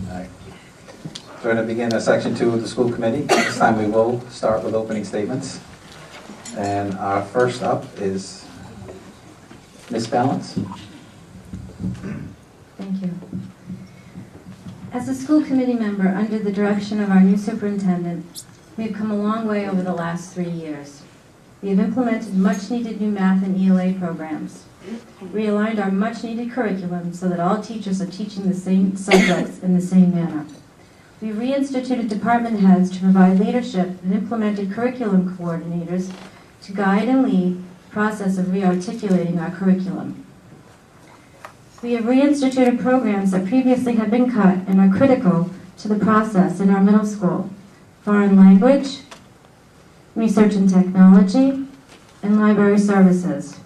Right. We're going to begin section 2 of the school committee. This time we will start with opening statements. And our first up is Ms. Balance. Thank you. As a school committee member under the direction of our new superintendent, we have come a long way over the last 3 years. We have implemented much-needed new math and ELA programs, realigned our much-needed curriculum so that all teachers are teaching the same subjects in the same manner. We reinstituted department heads to provide leadership and implemented curriculum coordinators to guide and lead the process of re-articulating our curriculum. We have reinstituted programs that previously had been cut and are critical to the process in our middle school: foreign language, research and technology, and library services.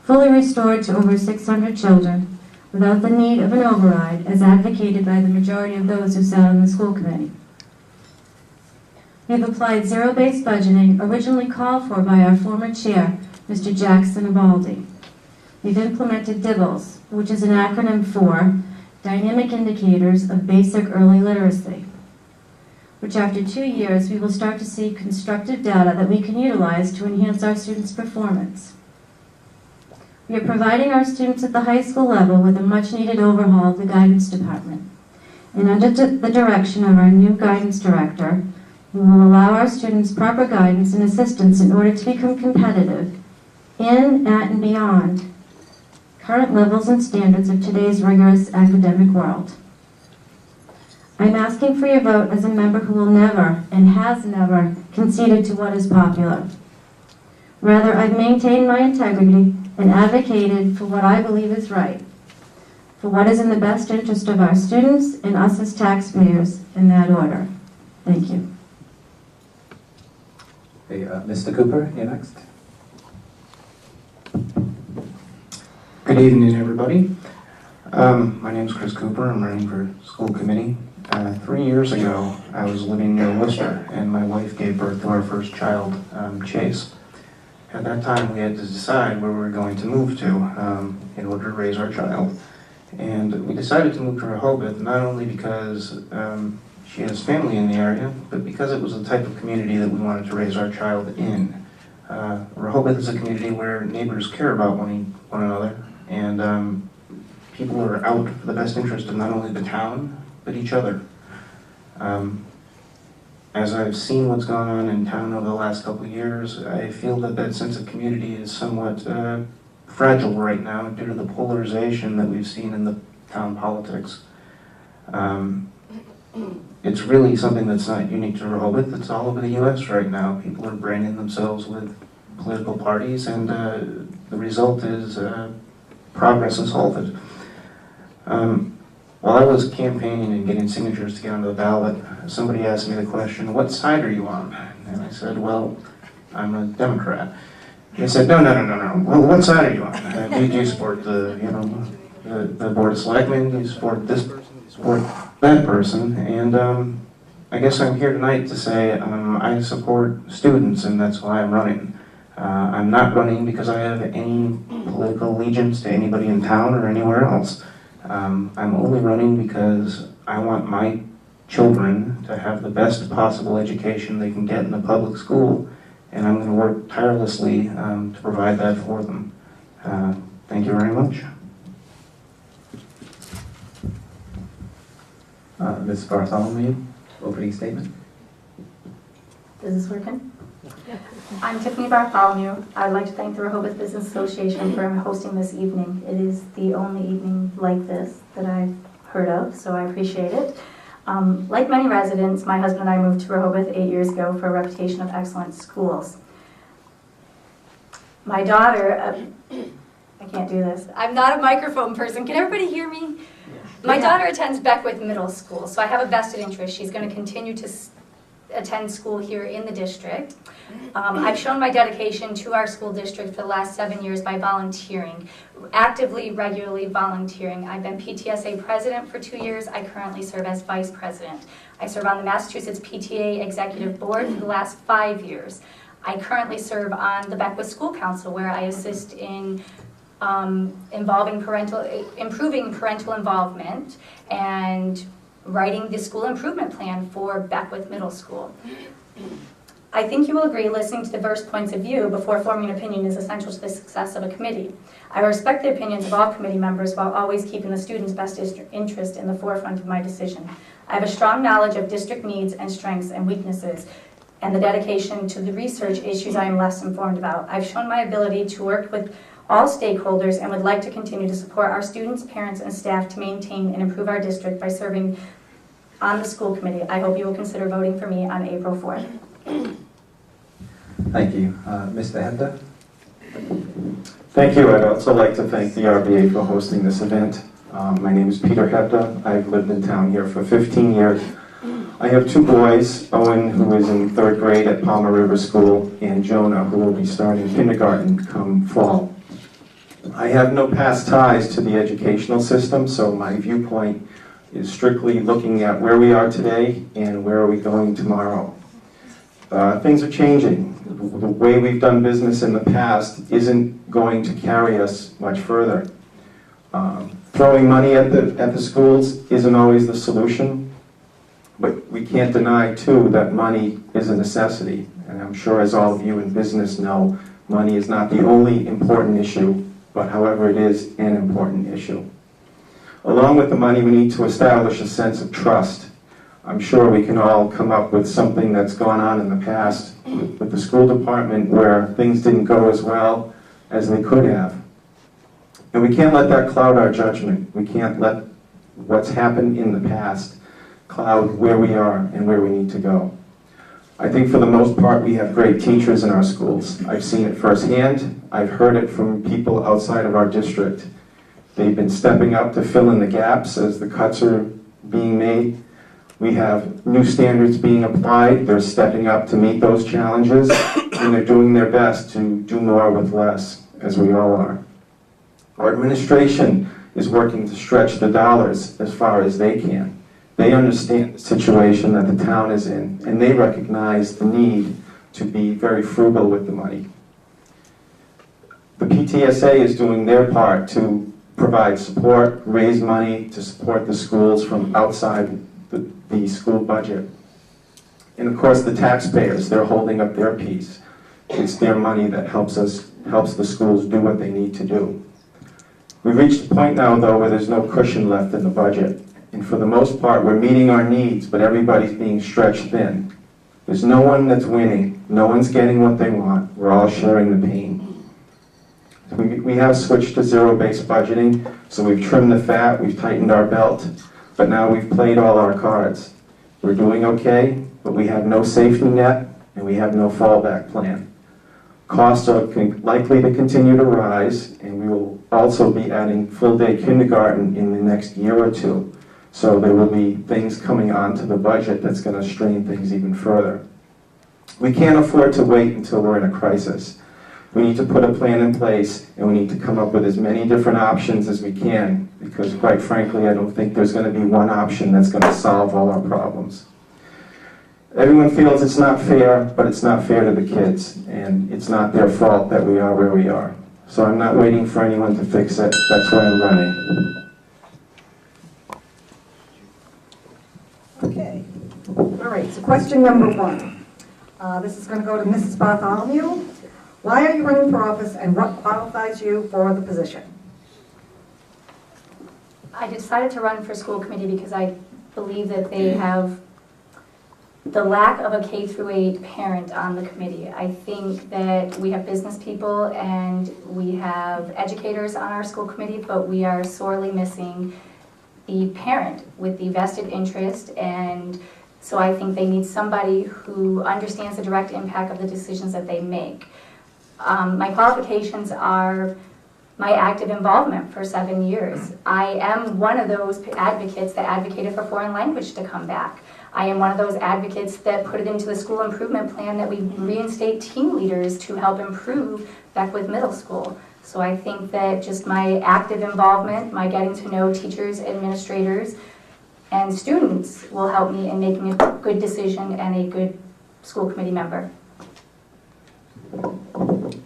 Fully restored to over 600 children without the need of an override, as advocated by the majority of those who sat on the school committee. We have applied zero-based budgeting, originally called for by our former chair, Mr. Jackson Abaldi. We've implemented DIBELS, which is an acronym for Dynamic Indicators of Basic Early Literacy, which after 2 years we will start to see constructive data that we can utilize to enhance our students' performance. We are providing our students at the high school level with a much-needed overhaul of the guidance department. And under the direction of our new guidance director, we will allow our students proper guidance and assistance in order to become competitive in, at, and beyond current levels and standards of today's rigorous academic world. I'm asking for your vote as a member who will never and has never conceded to what is popular. Rather, I've maintained my integrity and advocated for what I believe is right, for what is in the best interest of our students and us as taxpayers, in that order. Thank you. Hey, Mr. Cooper, you're next. Good evening, everybody. My name is Chris Cooper. I'm running for school committee. 3 years ago, I was living near Worcester, and my wife gave birth to our first child, Chase. At that time, we had to decide where we were going to move to in order to raise our child. And we decided to move to Rehoboth, not only because she has family in the area, but because it was the type of community that we wanted to raise our child in. Rehoboth is a community where neighbors care about one another, and people are out for the best interest of not only the town, but each other. As I've seen what's gone on in town over the last couple of years, I feel that that sense of community is somewhat fragile right now due to the polarization that we've seen in the town politics. It's really something that's not unique to Rehoboth. It's all over the U.S. right now. People are branding themselves with political parties, and the result is progress is halted. While I was campaigning and getting signatures to get on the ballot, somebody asked me the question, "What side are you on?" And I said, "Well, I'm a Democrat." They said, No. Well, what side are you on? Do you support the Board of Selectmen? Do you support this person? Do you support that person? And I guess I'm here tonight to say I support students, and that's why I'm running. I'm not running because I have any political allegiance to anybody in town or anywhere else. I'm only running because I want my children to have the best possible education they can get in a public school, and I'm going to work tirelessly to provide that for them. Thank you very much. Ms. Bartholomew, opening statement. Is this working? I'm Tiffany Bartholomew. I'd like to thank the Rehoboth Business Association for hosting this evening. It is the only evening like this that I've heard of, so I appreciate it. Like many residents, my husband and I moved to Rehoboth 8 years ago for a reputation of excellent schools. My daughter, I can't do this. I'm not a microphone person. Can everybody hear me? My daughter attends Beckwith Middle School, so I have a vested interest. She's going to continue to attend school here in the district. I've shown my dedication to our school district for the last 7 years by volunteering, actively, regularly volunteering. I've been PTSA president for 2 years. I currently serve as vice president. I serve on the Massachusetts PTA executive board for the last 5 years. I currently serve on the Beckwith School Council, where I assist in improving parental involvement and writing the school improvement plan for Beckwith Middle School. I think you will agree listening to diverse points of view before forming an opinion is essential to the success of a committee. I respect the opinions of all committee members while always keeping the students' best interest in the forefront of my decision. I have a strong knowledge of district needs and strengths and weaknesses, and the dedication to the research issues I am less informed about. I've shown my ability to work with all stakeholders and would like to continue to support our students, parents, and staff to maintain and improve our district by serving on the school committee. I hope you will consider voting for me on April 4th. Thank you. Mr. Hebda? Thank you. I'd also like to thank the RBA for hosting this event. My name is Peter Hebda. I've lived in town here for 15 years. I have two boys, Owen, who is in 3rd grade at Palmer River School, and Jonah, who will be starting kindergarten come fall. I have no past ties to the educational system, so my viewpoint is strictly looking at where we are today and where are we going tomorrow. Things are changing. The way we've done business in the past isn't going to carry us much further. Throwing money at the schools isn't always the solution, but we can't deny, too, that money is a necessity. And I'm sure, as all of you in business know, money is not the only important issue, but however, it is an important issue. Along with the money, we need to establish a sense of trust. I'm sure we can all come up with something that's gone on in the past with the school department where things didn't go as well as they could have. And we can't let that cloud our judgment. We can't let what's happened in the past cloud where we are and where we need to go. I think for the most part we have great teachers in our schools. I've seen it firsthand. I've heard it from people outside of our district. They've been stepping up to fill in the gaps as the cuts are being made. We have new standards being applied. They're stepping up to meet those challenges, and they're doing their best to do more with less, as we all are. Our administration is working to stretch the dollars as far as they can. They understand the situation that the town is in, and they recognize the need to be very frugal with the money. The PTSA is doing their part to provide support, raise money to support the schools from outside the school budget. And of course the taxpayers, they're holding up their piece. It's their money that helps the schools do what they need to do. We've reached a point now though where there's no cushion left in the budget. And for the most part we're meeting our needs, but everybody's being stretched thin. There's no one that's winning. No one's getting what they want. We're all sharing the pain. We have switched to zero-based budgeting, so we've trimmed the fat, we've tightened our belt, but now we've played all our cards. We're doing okay, but we have no safety net, and we have no fallback plan. Costs are likely to continue to rise, and we will also be adding full-day kindergarten in the next year or two. So there will be things coming onto the budget that's going to strain things even further. We can't afford to wait until we're in a crisis. We need to put a plan in place, and we need to come up with as many different options as we can, because quite frankly, I don't think there's going to be one option that's going to solve all our problems. Everyone feels it's not fair, but it's not fair to the kids, and it's not their fault that we are where we are. So I'm not waiting for anyone to fix it. That's why I'm running. Okay. All right, so question number 1. This is going to go to Mrs. Bartholomew. Why are you running for office, and what qualifies you for the position? I decided to run for school committee because I believe that they have the lack of a K-8 parent on the committee. I think that we have business people and we have educators on our school committee, but we are sorely missing the parent with the vested interest, and so I think they need somebody who understands the direct impact of the decisions that they make. My qualifications are my active involvement for 7 years. I am one of those advocates that advocated for foreign language to come back. I am one of those advocates that put it into the school improvement plan that we reinstate team leaders to help improve Beckwith Middle School. So I think that just my active involvement, my getting to know teachers, administrators, and students will help me in making a good decision and a good school committee member.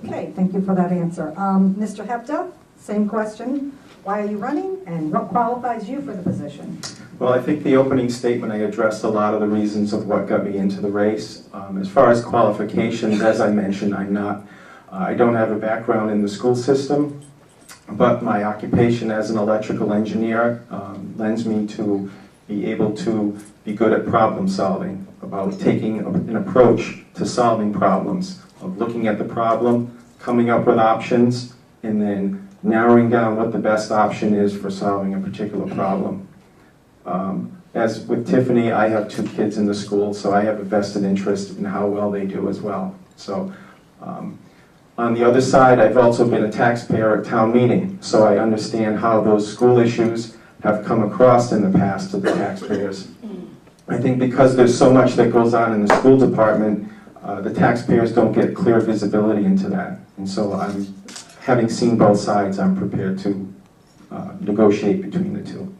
Okay, thank you for that answer. Mr. Hebda, same question. Why are you running, and what qualifies you for the position? Well, I think the opening statement, I addressed a lot of the reasons of what got me into the race. As far as qualifications, as I mentioned, I don't have a background in the school system, but my occupation as an electrical engineer lends me to be able to be good at problem solving, about taking an approach to solving problems, of looking at the problem, coming up with options, and then narrowing down what the best option is for solving a particular problem. As with Tiffany, I have 2 kids in the school, so I have a vested interest in how well they do as well. So, on the other side, I've also been a taxpayer at town meeting, so I understand how those school issues have come across in the past to the taxpayers. I think because there's so much that goes on in the school department, the taxpayers don't get clear visibility into that. And so having seen both sides, I'm prepared to negotiate between the two.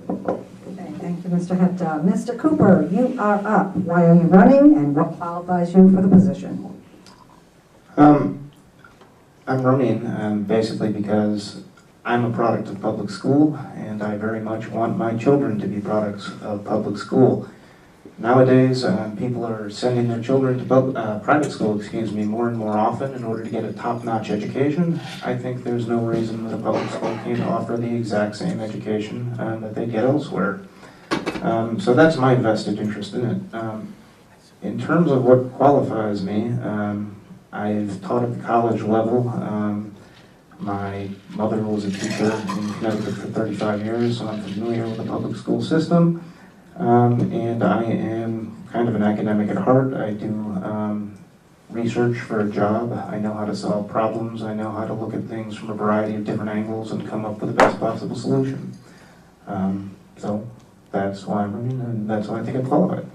Okay, thank you, Mr. Hepta. Mr. Cooper, you are up. Why are you running, and what qualifies you for the position? I'm running basically because I'm a product of public school, and I very much want my children to be products of public school. Nowadays, people are sending their children to private school, more and more often in order to get a top-notch education. I think there's no reason that a public school can't offer the exact same education that they get elsewhere. So that's my vested interest in it. In terms of what qualifies me, I've taught at the college level. My mother was a teacher in Connecticut for 35 years, so I'm familiar with the public school system. And I am kind of an academic at heart. I do research for a job. I know how to solve problems. I know how to look at things from a variety of different angles and come up with the best possible solution. So that's why I'm running, and that's why I think I'm qualified.